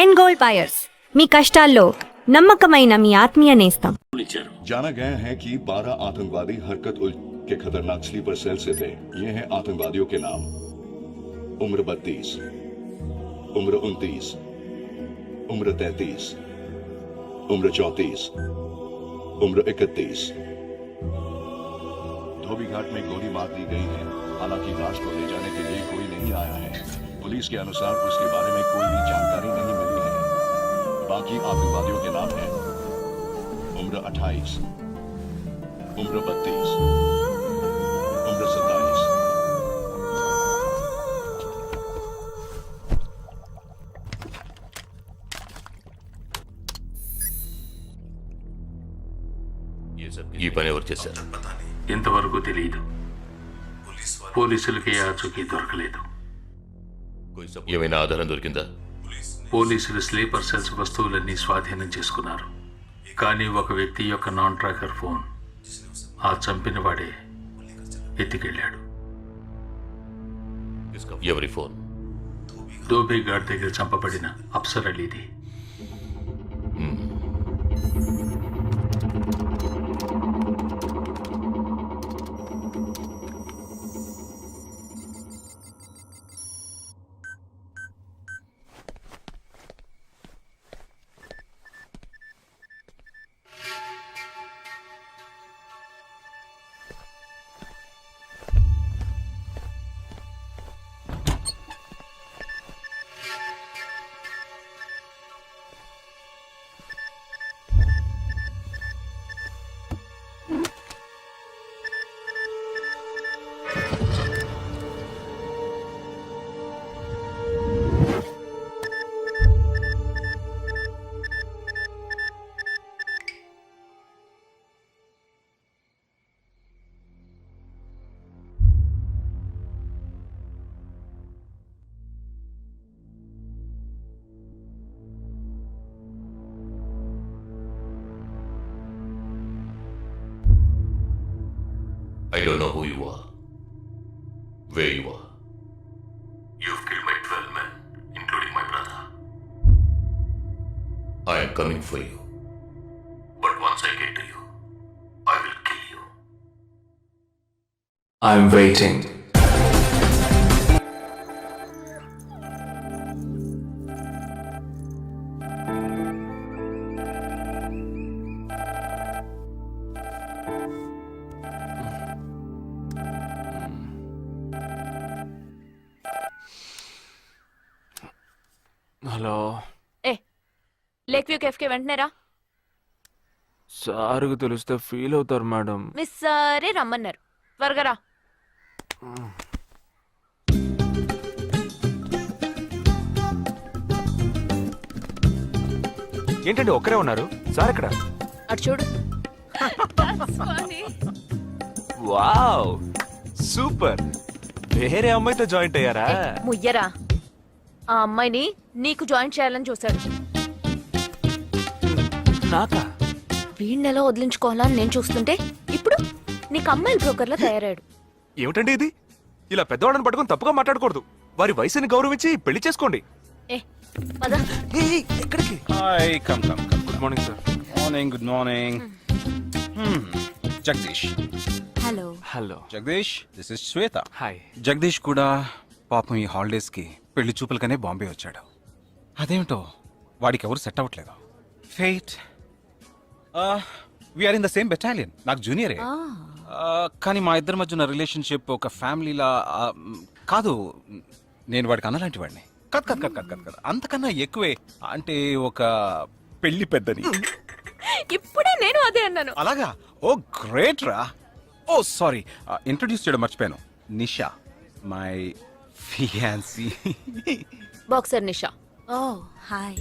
ఎన్ gold buyers మీ కష్టాల్లో నమ్మకమైన మీ ఆత్మీయ నేస్తం. जाना गया है कि 12 आतंकवादी हरकत उल के खतरनाक स्लीपर सेल से थे। ये हैं आतंकवादियों के नाम: उम्र 32, उम्र 29, उम्र 33, उम्र 34, उम्र 31। धोबी घाट में गोली मार दी गई है। हालांकि लाश को ले जाने के लिए कोई नहीं आया है। पुलिस के अनुसार उसके बारे में कोई भी जानकारी नहीं मिली है। बाकी आतंकवादियों के नाम हैं: उम्र 28, उम्र 32, उम्र 27। ఈ పని ఎవరు చేశారు? ఇంతవరకు తెలియదు. పోలీసులకి ఆచూకీ దొరకలేదు. ఏమైనా ఆధారం దొరికిందా? పోలీసులు స్లీపర్ సెల్స్ వస్తువులన్నీ స్వాధీనం చేసుకున్నారు. కానీ ఒక వ్యక్తి యొక్క నాన్ ట్రాకర్ ఫోన్ ఆ చంపిన వాడే ఎత్తికెళ్ళాడు. ఎవరి ఫోన్? ధోబీ ఘాట్ దగ్గర చంపబడిన Afsar అలీది. I don't know who you are, where you are. You've killed my 12 men, including my brother. I am coming for you. But once I get to you, I will kill you. I'm waiting. Hello. Lake view cafe కి వెంటనే రా. సార్కి తెలిస్తే feel అవుతారు madam. Miss సరే రమ్మన్నారు, త్వరగా రా. ఏంటండి ఒక్కరే ఉన్నారు? సార్ ఎక్కడ? అటు చూడు. Wow super. వేరే అమ్మాయితో జాయింట్ అయ్యారా? ముయ్యరా, ఆ అమ్మాయిని నీకు జాయిన్ చేయాలని చూశాడు. నాకా? వీణ్ణెలా వదిలించుకోవాలని నేను చూస్తుంటే ఇప్పుడు నీకు అమ్మాయిల బ్రోకర్లా తయారాడు. ఏమిటండి ఇది? ఇలా పెద్దవాళ్ళని పట్టుకొని తప్పుగా మాట్లాడకూడదు. వారి వయసుని గౌరవించి పెళ్లి చేసుకోండి. ఏ పద. ఎక్కడికి? Hi, come. Good morning sir. Good morning. Jagdish. Hello. Hello Jagdish, this is Shweta. Hi. Jagadish కూడా పాపం ఈ హాలిడేస్ కి పెళ్లి చూపులకనే బాంబే వచ్చాడు. అదేమిటో వాడికి ఎవరు సెట్ అవ్వట్లేదు. Fate. We are in the same battalion. నాకు జూనియరే. కానీ మా ఇద్దరి మధ్య ఉన్న రిలేషన్షిప్ ఒక ఫ్యామిలీలా కాదు. నేను వాడికి అన్నలాంటి వాడిని కాదు. అంతకన్నా ఎక్కువే. అంటే ఒక పెళ్లి పెద్దని. ఇప్పుడే నేను అదే అన్నాను. అలాగా? ఓ గ్రేట్ రా. ఓ సారీ, ఇంట్రొడ్యూస్ చేయడం మర్చిపోయాను. Nisha, my fiancee. Boxer Nisha. Oh hi.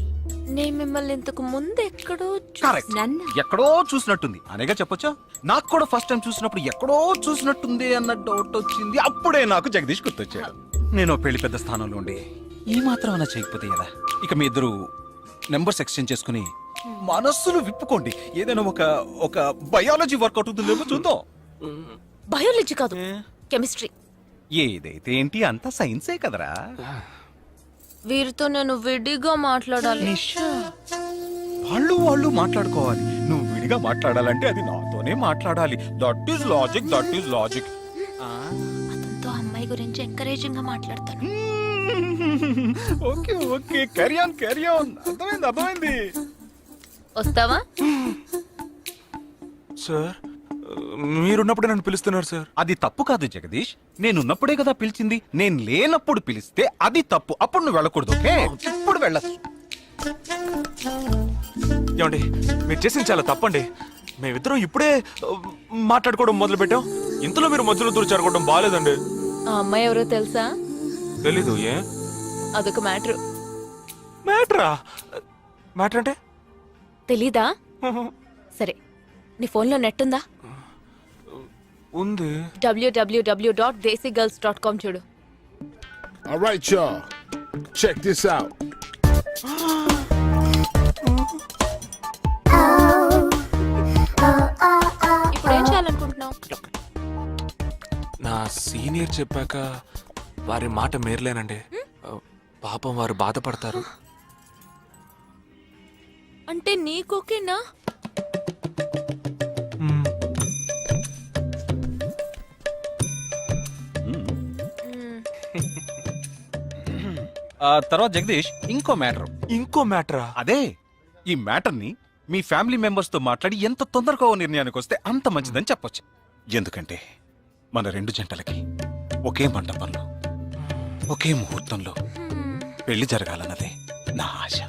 నేను మిమ్మల్ని ఇంతకు ముందు ఎక్కడో కరెక్ట్. నన్ను ఎక్కడో చూసినట్టుంది అనేగా చెప్పొచ్చా? నాకు కూడా ఫస్ట్ టైం చూసినప్పుడు ఎక్కడో చూసినట్టుంది అన్న డౌట్ వచ్చింది. అప్పుడే నాకు జగదీష్ గుర్తొచ్చాడు. నేను పెళ్లి పెద్ద స్థానంలో ఉండి ఈ మాత్రం అలా చేయకపోతే కదా. ఇక మీ ఇద్దరు నెంబర్స్ ఎక్స్చేంజ్ చేసుకుని మనస్సులు విప్పుకోండి. ఏదైనా ఒక బయాలజీ వర్కౌట్ అవుతుందేమో చూద్దాం. బయాలజీ కాదు, కెమిస్ట్రీ. ఏదైతే ఏంటి అంతా సైన్సే కదరా. వీరితో నేను విడిగా మాట్లాడాలి. నిషా వాళ్ళు మాట్లాడుకోవాలి. నువ్వు విడిగా మాట్లాడాలంటే అది నాతోనే మాట్లాడాలి. That is logic. అతనితో అమ్మాయి గురించి ఎంకరేజింగ్ గా మాట్లాడతాను. Okay carry on. అర్థమైంది. వస్తావా? సార్ మీరున్నప్పుడే నన్ను పిలుస్తున్నారు సార్. అది తప్పు కాదు జగదీష్. నేనున్నప్పుడే కదా పిలిచింది. నేను లేనప్పుడు పిలిస్తే అది తప్పు. అప్పుడు నువ్వు వెళ్ళకూడదు. ఓకే, ఇప్పుడు వెళ్ళచ్చు. ఏమండి మీరు చేసింది చాలా తప్పండి. మేమిద్దరం ఇప్పుడే మాట్లాడుకోవడం మొదలు పెట్టాం. ఇంతలో మీరు మధ్యలో దూరం బాగాలేదండి. ఆ అమ్మాయి ఎవరో తెలుసా? తెలీదు. ఏ అదొక మ్యాటర్. మ్యాటర్ అంటే? తెలీదా? సరే, నీ ఫోన్లో నెట్ ఉందా? ఉంది. www.desigirls.com చూడు. All right, y'all. Check this out. ఇప్పుడు ఏం చేయాలనుకుంటున్నావు? నా సీనియర్ చెప్పాక వారి మాట మేరలేనండి. పాపం వారు బాధపడతారు. అంటే నీకోకేనా? తర్వాత జగదీష్ ఇంకో మ్యాటరా? అదే, ఈ మ్యాటర్ ని మీ ఫ్యామిలీ మెంబర్స్ తో మాట్లాడి ఎంత తొందరగా ఓ నిర్ణయానికి వస్తే అంత మంచిదని చెప్పొచ్చు. ఎందుకంటే మన 2 జంటలకి ఒకే మండపంలో ఒకే ముహూర్తంలో పెళ్లి జరగాలన్నదే నా ఆశ.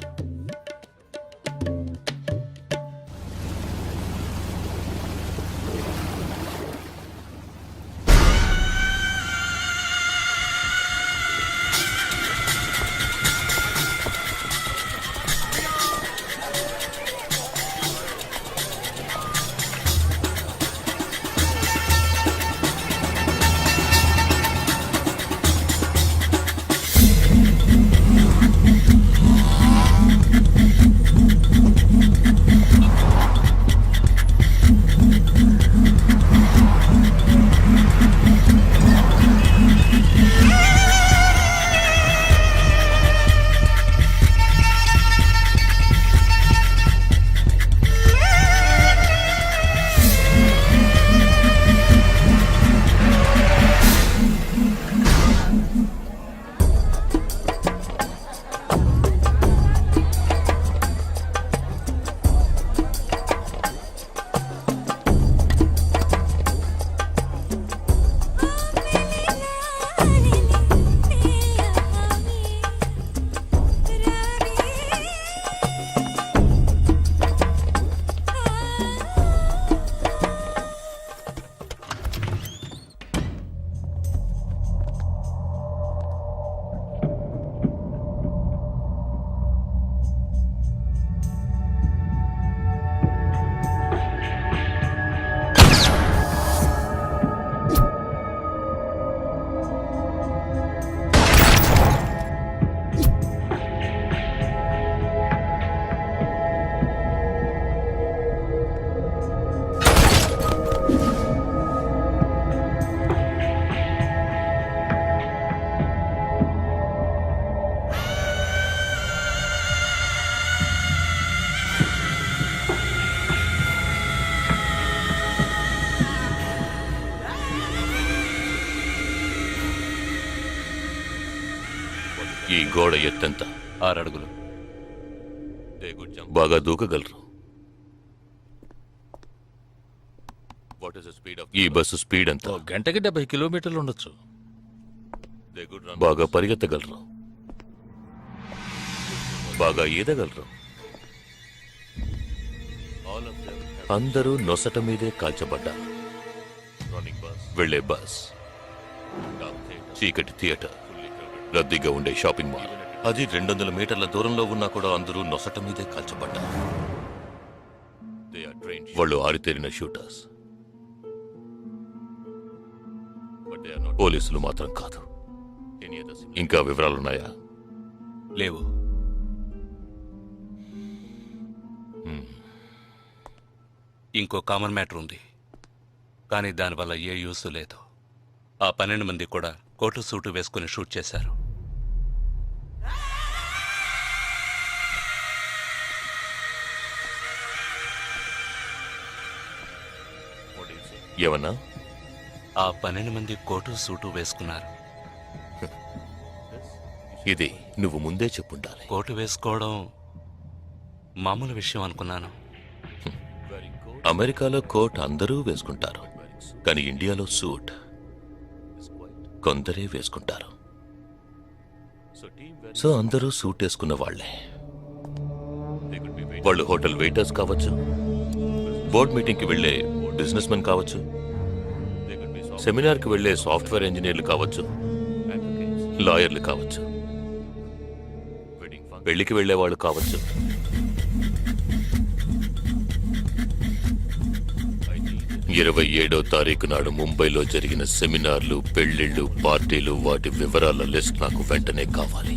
ఈ గోడ ఎత్తెంత? 6 అడుగులు. బాగా దూకగలరు. ఈ బస్సు స్పీడ్ ఎంత? గంటకి 70 కిలోమీటర్లు ఉండొచ్చు. బాగా పరిగెత్తగలరు. బాగా ఈదగలరు. అందరూ నొసట మీదే కాల్చబడ్డారు. వెళ్లే బస్, చీకటి థియేటర్, రద్దీగా ఉండే షాపింగ్ మాల్, అది 200 మీటర్ల దూరంలో ఉన్నా కూడా అందరూ నొసట మీదే కాల్చబడ్డారు. వాళ్ళు ఆరితేరిన షూటర్స్. పోలీసులు మాత్రం కాదు. ఇంకా వివరాలున్నాయా? లేవు. ఇంకో కామన్ మ్యాటర్ ఉంది, కానీ దానివల్ల ఏ యూస్ లేదు. ఆ 12 మంది కూడా కోటు సూటు వేసుకుని షూట్ చేశారు. ఏమన్నా? ఆ 12 మంది కోటు సూటు వేసుకున్నారు. ఇది నువ్వు ముందే చెప్పుండాలి. కోటు వేసుకోవడం మామూలు విషయం అనుకున్నాను. అమెరికాలో కోట్ అందరూ వేసుకుంటారు, కానీ ఇండియాలో సూట్ కొందరే వేసుకుంటారు. సో అందరూ సూట్ వేసుకున్న వాళ్లే. వాళ్ళు హోటల్ వెయిటర్స్ కావచ్చు, బోర్డ్ మీటింగ్కి వెళ్లే బిజినెస్ మెన్ కావచ్చు, సెమినార్కి వెళ్లే సాఫ్ట్వేర్ ఇంజనీర్లు కావచ్చు, లాయర్లు కావచ్చు, పెళ్లికి వెళ్లే వాళ్ళు కావచ్చు. 27వ తారీఖు నాడు ముంబైలో జరిగిన సెమినార్లు, పెళ్లిళ్ళు, పార్టీలు, వాటి వివరాల లిస్ట్ నాకు వెంటనే కావాలి.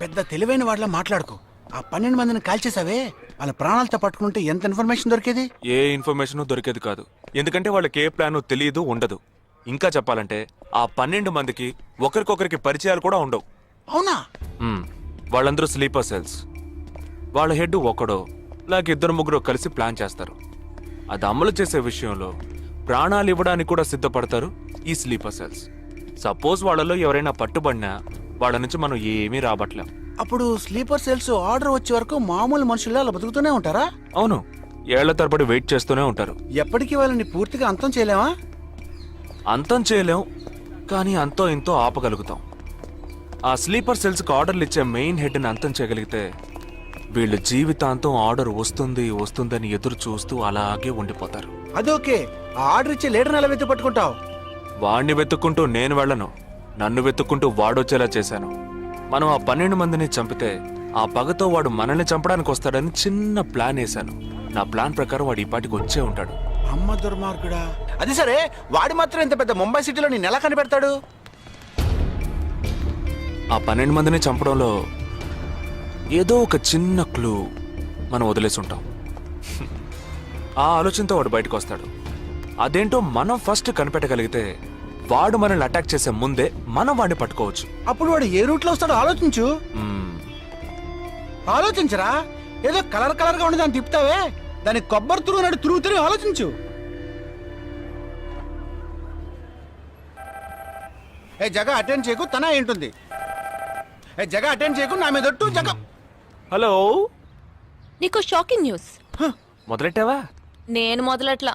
పెద్ద తెలివైన వాళ్ళ మాట్లాడుకో. ఆ 12 మందిని కాల్చేసావే, వాళ్ళ ప్రాణాలతో పట్టుకుంటే ఎంత ఇన్ఫర్మేషన్ దొరికేది? ఏ ఇన్ఫర్మేషన్ దొరికేది కాదు, ఎందుకంటే వాళ్ళకి ఏ ప్లాన్ తెలియదు, ఉండదు. ఇంకా చెప్పాలంటే ఆ 12 మందికి ఒకరికొకరికి పరిచయాలు కూడా ఉండవు. అవునా? వాళ్ళందరూ స్లీపర్ సెల్స్. వాళ్ళ హెడ్ ఒకడో లేక 2-3 కలిసి ప్లాన్ చేస్తారు. అది అమలు చేసే విషయంలో ప్రాణాలు ఇవ్వడానికి కూడా సిద్ధపడతారు ఈ స్లీపర్ సెల్స్. సపోజ్ వాళ్ళలో ఎవరైనా పట్టుబడినా వాళ్ళ నుంచి మనం ఏమీ రాబట్టలేం. అప్పుడు స్లీపర్ సెల్స్ ఆర్డర్ వచ్చే వరకు మామూలు మనుషుల్లో అలా బతుకుతూనే ఉంటారా? అవును, ఏళ్ల తరబడి వెయిట్ చేస్తూనే ఉంటారు. ఎప్పటికీ వాళ్ళని పూర్తిగా అంతం చేయలేమా? అంతం చేయలేం, కానీ అంతో ఇంతో ఆపగలుగుతాం. ఆ స్లీపర్ సెల్స్కి ఆర్డర్లు ఇచ్చే మెయిన్ హెడ్ని అంతం చేయగలిగితే వీళ్ళు జీవితాంతం ఆర్డర్ వస్తుందని ఎదురు చూస్తూ అలాగే ఉండిపోతారు. అదోకే, ఆ ఆర్డర్ ఇచ్చే లీడర్ని ఎలా వెతు పట్టుకుంటావు? వాడిని వెతుక్కుంటూ నేను వెళ్ళను, నన్ను వెతుక్కుంటూ వాడొచ్చేలా చేశాను. మనం ఆ 12 మందిని చంపితే ఆ పగతో వాడు మనల్ని చంపడానికి వస్తాడని చిన్న ప్లాన్ వేశాను. నా ప్లాన్ ప్రకారం వాడు ఈ పాటికి వచ్చే ఉంటాడు. అమ్మ దుర్మార్గుడా! అది సరే, వాడి మాత్రం ఇంత పెద్ద ముంబై సిటీలో నేను ఎలా కనిపెడతాడు? ఆ 12 మందిని చంపడంలో ఏదో ఒక చిన్న క్లూ మనం వదిలేసి ఉంటాం. ఆ ఆలోచనతో వాడు బయటకు వస్తాడు. అదేంటో మనం ఫస్ట్ కనిపెట్టగలిగితే వాడు మనల్ని అటాక్ చేసే ముందే మనం వాడిని పట్టుకోవచ్చు. అప్పుడు వాడు ఏ రూట్ లో వస్తాడో ఆలోచించు. ఆలోచించరా? ఏదో కలర్ కలర్ గా ఉండేదాన్ని తిప్పుతావే, దానికి కొబ్బరి తురుగు నాడు తిరుగుతూనే ఆలోచించు. ఏ జగ అటెండ్ చేయకు, తన ఏంటుంది? ఏ జగ అటెండ్ చేయకు, నా మీద ఒట్టు. జగ హలో, నీకు షాకింగ్ న్యూస్. మొదలెట్టావా? నేను మొదలట్లా.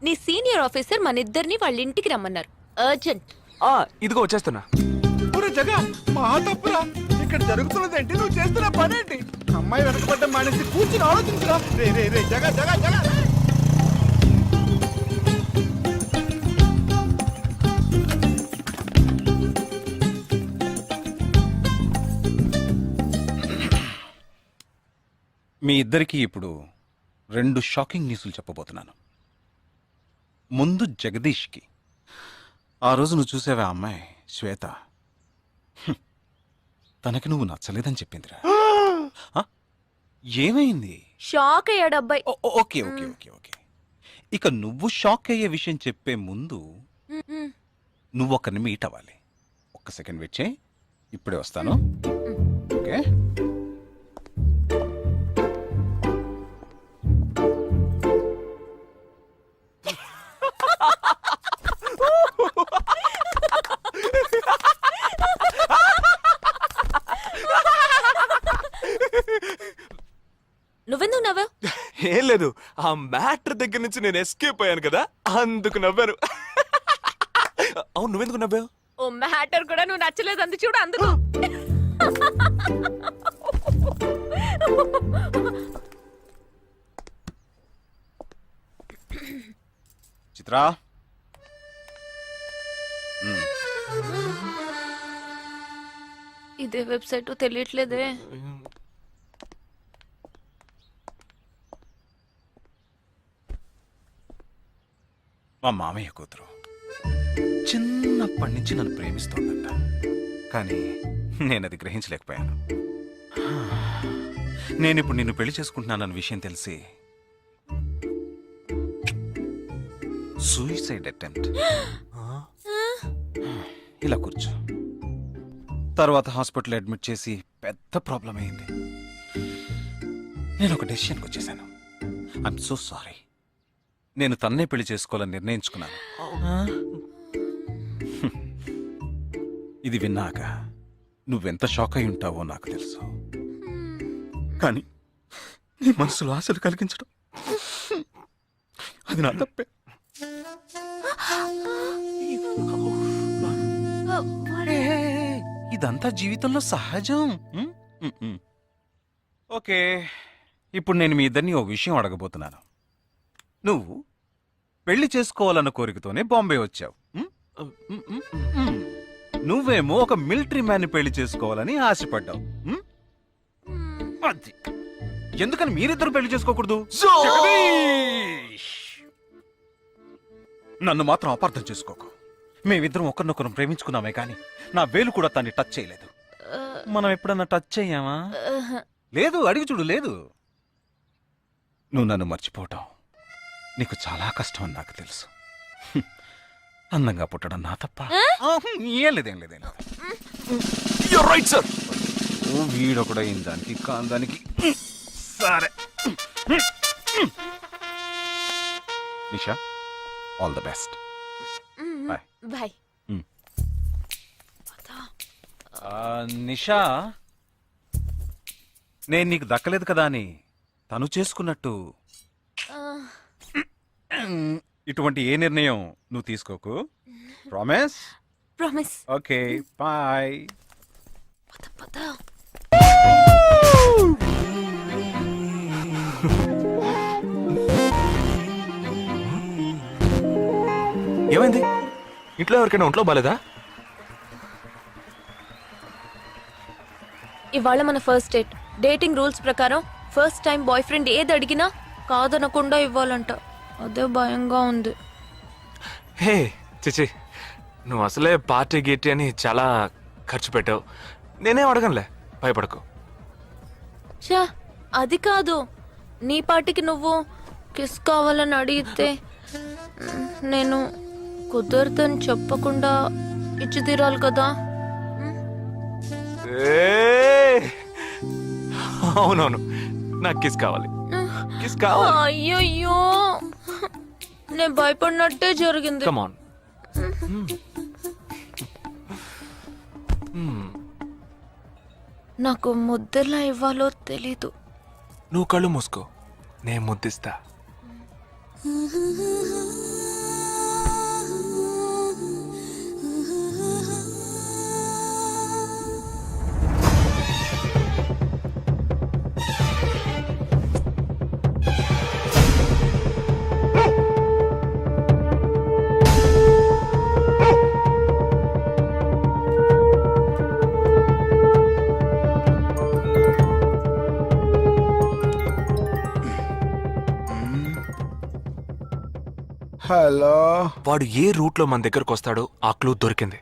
నీ సీనియర్ ఆఫీసర్ మన ఇద్దరిని వాళ్ళ ఇంటికి రమ్మన్నారు, అర్జెంట్. ఇదిగో వచ్చేస్తున్నా. ఒరే జగ, మా తప్పురా. ఇక్కడ జరుగుతున్నదేంటి, నువ్వు చేస్తున్న పనేంటి? అమ్మాయి వెనకబడ్డ మానేసి కూర్చుని ఆలోచించురా. రే రే రే జగ జగ జగ. మీ ఇద్దరికీ ఇప్పుడు 2 షాకింగ్ న్యూస్లు చెప్పబోతున్నాను. ముందు జగదీష్కి. ఆ రోజు నువ్వు చూసావా ఆ అమ్మాయి శ్వేత? తనకి నువ్వు నచ్చలేదని చెప్పిందిరా. ఏమైంది? షాక్ అయ్యాడు అబ్బాయి. Okay okay okay okay. ఇక నువ్వు షాక్ అయ్యే విషయం చెప్పే ముందు నువ్వు ఒకరిని మీట్ అవ్వాలి. ఒక్క సెకండ్ వెయిట్ చేయి, ఇప్పుడే వస్తాను. ఓకే. నువ్వెందుకు నవ్వావు? ఏం లేదు, ఆ మ్యాటర్ దగ్గర నుంచి నేను ఎస్కేప్ అయ్యాను కదా, అందుకు నవ్వాను. అవును, నువ్వెందుకు నవ్వావు? ఓ మ్యాటర్ కూడా నువ్వు నచ్చలేదు అంది చూడు, అందుకు. చిత్రా, ఇదే వెబ్సైట్ తెలియట్లేదే. మా మామయ్య కూతురు చిన్నప్పటి నుంచి నన్ను ప్రేమిస్తోందంట, కానీ నేనది గ్రహించలేకపోయాను. నేనిప్పుడు నిన్ను పెళ్లి చేసుకుంటున్నానన్న విషయం తెలిసి సూసైడ్ అటెంప్ట్. ఇలా కూర్చో. తర్వాత హాస్పిటల్ అడ్మిట్ చేసి పెద్ద ప్రాబ్లం అయింది. నేను ఒక డెసిషన్కి వచ్చేసాను. I'm so sorry. నేను తన్నే పెళ్లి చేసుకోవాలని నిర్ణయించుకున్నాను. ఇది విన్నాక నువ్వెంత షాక్ అయి ఉంటావో నాకు తెలుసు. కానీ నీ మనసులో ఆశలు కలిగించడం అది నా తప్పే. ఇదంతా జీవితంలో సహజం. ఓకే, ఇప్పుడు నేను మీ ఇద్దరిని ఓ విషయం అడగబోతున్నాను. నువ్వు పెళ్లి చేసుకోవాలన్న కోరికతోనే బాంబే వచ్చావు. నువ్వేమో ఒక మిలిటరీ మ్యాన్ పెళ్లి చేసుకోవాలని ఆశపడ్డావు. అది ఎందుకని మీరిద్దరు పెళ్లి చేసుకోకూడదు? జగదీష్! నన్ను మాత్రం అపార్థం చేసుకోకు. మేమిద్దరం ఒకరినొకరు ప్రేమించుకున్నామే కానీ నా వేలు కూడా తన్ని టచ్ చేయలేదు. మనం ఎప్పుడన్నా టచ్ చెయ్యామా? లేదు, అడిగి చూడు. లేదు. నువ్వు నన్ను మర్చిపోవటం నీకు చాలా కష్టం అని నాకు తెలుసు. అందంగా పుట్టడం నా తప్ప. ఏం లేదేం లేదేం లేదు. Right sir. వీడొకడు అయిన దానికి కాందానికి. సరే Nisha, all the best. Bye. Bye. Nisha, నేను నీకు దక్కలేదు కదా అని తను చేసుకున్నట్టు ఇటువంటి ఏ నిర్ణయం నువ్వు తీసుకోకు. ప్రామిస్? ప్రామిస్. Okay, bye. పద పద. ఏమైంది? ఇంట్లో ఎవరికైనా ఒంట్లో బాలేదా? ఇవాళ మన ఫస్ట్ డేట్. డేటింగ్ రూల్స్ ప్రకారం ఫస్ట్ టైం బాయ్ ఫ్రెండ్ ఏది అడిగినా కాదనకుండా ఇవ్వాలంట. అదే భయంగా ఉంది. హే చిచి, నువ్వు అసలే పార్టీ గీటీ అని చాలా ఖర్చు పెట్టావు. నేనేం అడగనులే, భయపడకు. చా, అది కాదు. నీ పార్టీకి నువ్వు కిస్ కావాలని అడిగితే నేను కుదరదని చెప్పకుండా ఇచ్చి తీరాలి కదా. అవునవును, నాకు కిస్ కావాలి. కిస్ కావాలి. అయ్యయ్యో, నేను భయపడినట్టే జరిగింది. Come on. నాకు ముద్దెలా ఇవ్వాలో తెలీదు. నువ్వు కళ్ళు మూసుకో, నేను ముద్దిస్తా. హలో. వాడు ఏ రూట్ లో మన దగ్గరకు వస్తాడో ఆ క్లూ దొరికింది.